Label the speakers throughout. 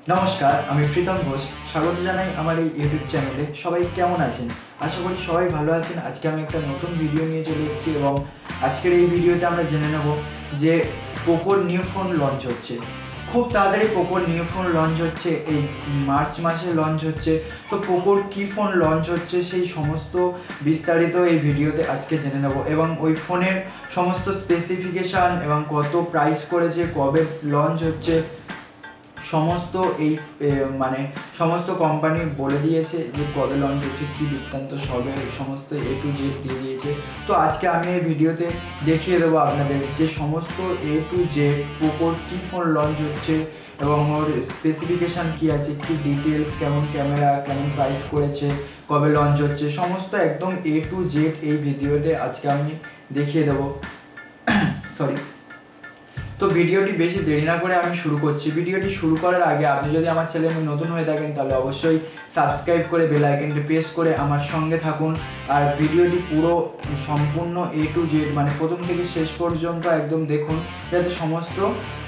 Speaker 1: নমস্কার, আমি প্রীতম ঘোষ। স্বাগত জানাই আমার এই ইউটিউব চ্যানেলে। সবাই কেমন আছেন? আশা করি সবাই ভালো আছেন। আজকে আমি একটা নতুন ভিডিও নিয়ে চলে এসেছি এবং আজকের এই ভিডিওতে আমরা জেনে নেব যে পোকোর নিউ ফোন লঞ্চ হচ্ছে। খুব তাড়াতাড়ি পোকোর নিউ ফোন লঞ্চ হচ্ছে, এই মার্চ মাসে লঞ্চ হচ্ছে। তো পোকোর কী ফোন লঞ্চ হচ্ছে সেই সমস্ত বিস্তারিত এই ভিডিওতে আজকে জেনে নেব এবং ওই ফোনের সমস্ত স্পেসিফিকেশান এবং কত প্রাইস করেছে, কবে লঞ্চ হচ্ছে, সমস্ত এই সমস্ত কোম্পানি বলে দিয়েছে যে কবে লঞ্চ হচ্ছে, কী বৃত্তান্ত, সবে সমস্ত A to Z দিয়ে দিয়েছে। তো আজকে আমি এই ভিডিওতে দেখিয়ে দেবো আপনাদের যে সমস্ত A to Z পোকোর কী ফোন লঞ্চ হচ্ছে এবং ওর স্পেসিফিকেশান কী আছে, কী ডিটেলস, কেমন ক্যামেরা, কেমন প্রাইস করেছে, কবে লঞ্চ হচ্ছে, সমস্ত একদম A to Z এই ভিডিওতে আজকে আমি দেখিয়ে দেবো। সরি। তো ভিডিওটি বেশি দেরি না করে আমি শুরু করছি। ভিডিওটি শুরু করার আগে আপনি যদি আমার চ্যানেলে নতুন হয়ে থাকেন তাহলে অবশ্যই সাবস্ক্রাইব করে বেল আইকনটি প্রেস করে আমার সঙ্গে থাকুন। আর ভিডিওটি পুরো সম্পূর্ণ A to Z মানে প্রথম থেকে শেষ পর্যন্ত একদম দেখুন, যাতে সমস্ত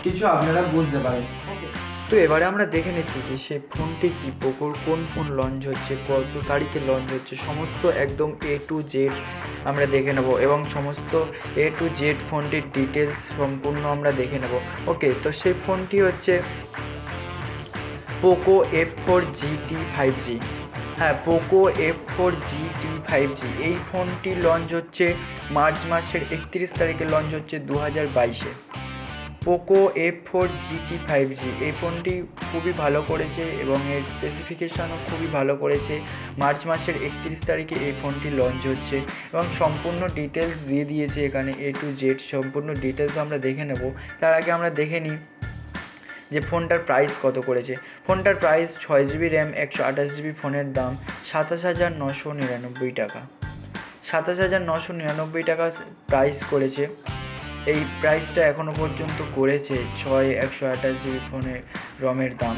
Speaker 1: কিছু আপনারা বুঝতে পারেন। ওকে, তো এবারে আমরা দেখে নিচ্ছি যে সেই ফোনটি কি, পোকোর কোন ফোন লঞ্চ হচ্ছে, কত তারিখে লঞ্চ হচ্ছে, সমস্ত একদম A to Z আমরা দেখে নেব এবং সমস্ত A to Z ফোনটির ডিটেলস সম্পূর্ণ আমরা দেখে নেব। ওকে, তো সেই ফোনটি হচ্ছে পোকো F4GT 5G। হ্যাঁ, পোকো F4GT 5G এই ফোনটি লঞ্চ হচ্ছে মার্চ মাসের 31 তারিখে লঞ্চ হচ্ছে 2022-এ। পোকো F4GT 5G এই ফোনটি খুবই ভালো করেছে এবং এর স্পেসিফিকেশানও খুবই ভালো করেছে। মার্চ মাসের 31 তারিখে এই ফোনটি লঞ্চ হচ্ছে এবং সম্পূর্ণ ডিটেলস দিয়ে দিয়েছে এখানে A to Z। সম্পূর্ণ ডিটেলস আমরা দেখে নেব। তার আগে আমরা দেখে নিই যে ফোনটার প্রাইস কত করেছে। ফোনটার প্রাইস 6GB র্যাম 128GB, ফোনের দাম 27,999 টাকা। 27,999 টাকা প্রাইস করেছে। এই প্রাইসটা এখনও পর্যন্ত করেছে 128GB ফোনের রমের দাম।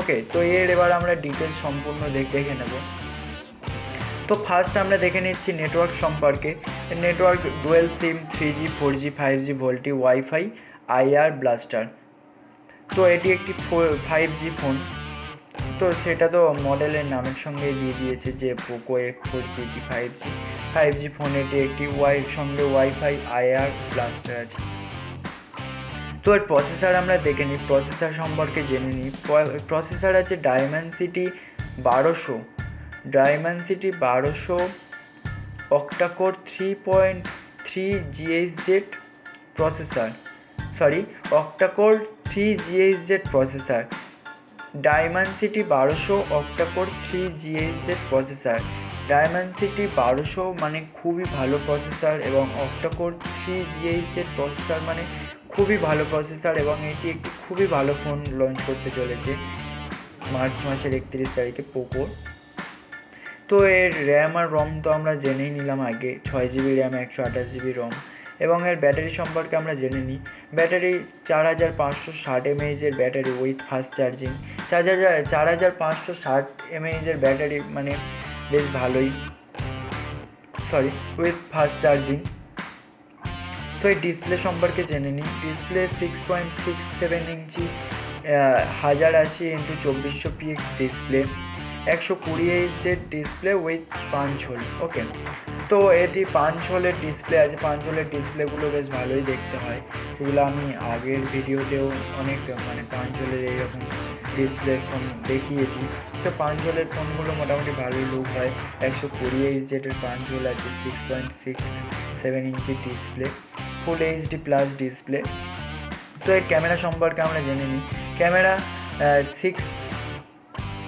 Speaker 1: ওকে, তো এবার আমরা ডিটেলস সম্পূর্ণ দেখে নেব। তো ফার্স্ট আমরা দেখে নিচ্ছি নেটওয়ার্ক সম্পর্কে। নেটওয়ার্ক ডুয়েল সিম, 3G 4G 5G VoLTE wifi IR blaster. তো এটি একটি 5G ফোন। তো সেটা তো মডেলের নামের সঙ্গে দিয়ে দিয়েছে যে পোকো F4GT 5G ফোন। এটি একটি সঙ্গে ওয়াইফাই IR ব্লাস্টার আছে। তো এর প্রসেসর আমরা দেখে নিই, প্রসেসর সম্পর্কে জেনে নিই। প্রসেসর আছে Dimensity 1200 octa-core 3.3 GHz processor, octa-core 3 GHz processor. Dimensity 1200 octa-core 3 GHz processor. Dimensity 1200 মানে খুবই ভালো প্রসেসর এবং অক্টাকোর 3 GHz প্রসেসর মানে খুবই ভালো প্রসেসর এবং এটি একটি খুবই ভালো ফোন লঞ্চ করতে চলেছে মার্চ মাসের 31 তারিখে পোকো। তো এর র্যাম আর রম তো আমরা জেনেই নিলাম আগে, 6GB র্যাম 128GB রম। এবং এর ব্যাটারি সম্পর্কে আমরা জেনে নিই। Battery 4560 mAh battery with fast charging. 4560 mAh battery মানে বেশ ভালোই, উইথ ফাস্ট চার্জিং। তো এই ডিসপ্লে সম্পর্কে জেনে নিই। Display 6.67 inch 1080x2400 px display, 120Hz display with punch hole. Okay, তো এটি পাঞ্চ হোলের ডিসপ্লে আছে। পাঞ্চ হোলের ডিসপ্লেগুলো বেশ ভালোই দেখতে হয়, সেগুলো আমি আগের ভিডিওতেও অনেক পাঞ্চ হোলের এইরকম ডিসপ্লের ফোন দেখিয়েছি। তো পাঞ্চ হোলের ফোনগুলো মোটামুটি ভালোই লুক হয়। 120Hz পাঞ্চ হোল আছে, 6.67 ইঞ্চি ডিসপ্লে, ফুল HD প্লাস ডিসপ্লে। তো এর ক্যামেরা সম্পর্কে আমরা জেনে নিই। Camera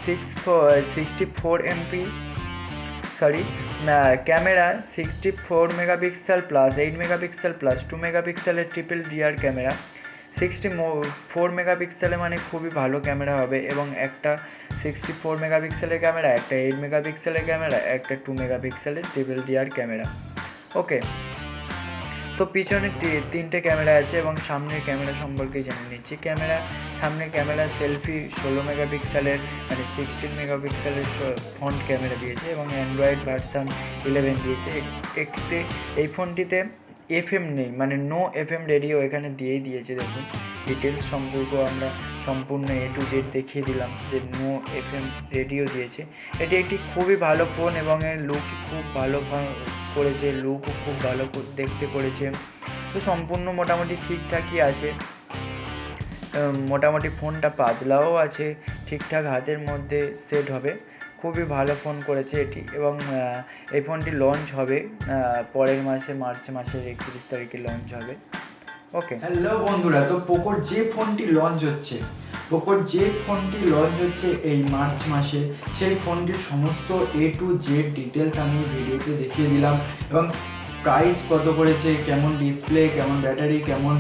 Speaker 1: 64 megapixel plus 8 megapixel plus 2 মেগাপিক্সেলের ট্রিপল রিয়ার ক্যামেরা। 64 মেগাপিক্সেলে মানে খুবই ভালো ক্যামেরা হবে এবং একটা 64 মেগাপিক্সেলের ক্যামেরা, একটা 8 মেগাপিক্সেলের ক্যামেরা, একটা 2 মেগাপিক্সেলের ট্রিপল রিয়ার ক্যামেরা। ওকে, তো পিছনে 3টে ক্যামেরা আছে এবং সামনের ক্যামেরা সম্পর্কে জেনে নিচ্ছি। সামনের ক্যামেরা সেলফি 16 মেগাপিক্সেলের 16 মেগাপিক্সেলের ফ্রন্ট ক্যামেরা দিয়েছে এবং অ্যান্ড্রয়েড ভার্সান 11 দিয়েছে। এই ফোনটিতে FM নেই, নো FM রেডিও এখানে দিয়েই দিয়েছে। দেখুন ডিটেলস সম্পর্ক আমরা সম্পূর্ণ A to Z দেখিয়ে দিলাম যে নো FM রেডিও দিয়েছে। এটি একটি খুবই ভালো ফোন এবং এর লুক খুব ভালো করেছে, লুকও খুব ভালো দেখতে করেছে। তো সম্পূর্ণ মোটামুটি ঠিকঠাকই আছে, মোটামুটি ফোনটা পাতলাও আছে, ঠিকঠাক হাতের মধ্যে সেট হবে। খুবই ভালো ফোন করেছে এটি এবং এই ফোনটি লঞ্চ হবে পরের মাসে, মার্চ মাসের 31 তারিখে লঞ্চ হবে। ওকে, হ্যালো বন্ধুরা, তো পোকোর যে ফোনটি লঞ্চ হচ্ছে এই মার্চ মাসে, সেই ফোনটির সমস্ত A to Z ডিটেলস আমি ভিডিওতে দেখিয়ে দিলাম এবং প্রাইস কত করেছে, কেমন ডিসপ্লে, কেমন ব্যাটারি, কেমন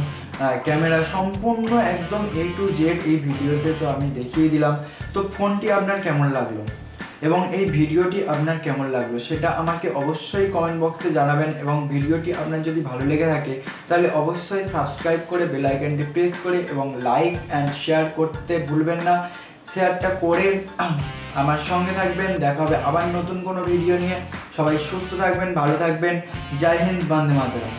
Speaker 1: ক্যামেরা, সম্পূর্ণ একদম A to Z এই ভিডিওতে তো আমি দেখিয়ে দিলাম। তো ফোনটি আপনার কেমন লাগলো এবং এই ভিডিওটি আপনার কেমন লাগলো সেটা আমাকে অবশ্যই কমেন্ট বক্সে জানাবেন এবং ভিডিওটি আপনার যদি ভালো লেগে থাকে তাহলে অবশ্যই সাবস্ক্রাইব করে বেল আইকনটি প্রেস করে এবং লাইক অ্যান্ড শেয়ার করতে ভুলবেন না। শেয়ারটা করে আমার সঙ্গে থাকবেন। দেখা হবে আবার নতুন কোনো ভিডিও নিয়ে। সবাই সুস্থ থাকবেন, ভালো থাকবেন। জয় হিন্দ, বন্দে মাতরম।